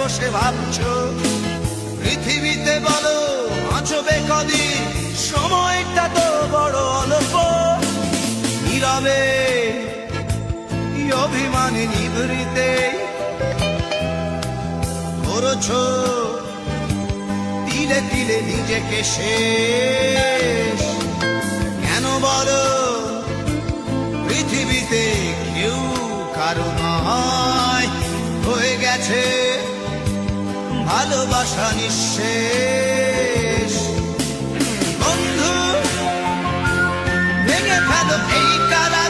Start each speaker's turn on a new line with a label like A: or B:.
A: বসে ভাবছো পৃথিবীতে বলো বাঁচবে কদিন, সময়টা তো বড় অল্প। নীরবে অভিমানে নিভৃতে করছো তিলে তিলে নিজেকে শেষ। কেন বলো পৃথিবীতে কেউ কারো নয়, হয়ে গেছে ভালোবাসা নিঃশেষ। বন্ধু ভেঙে ফেলো এই কারা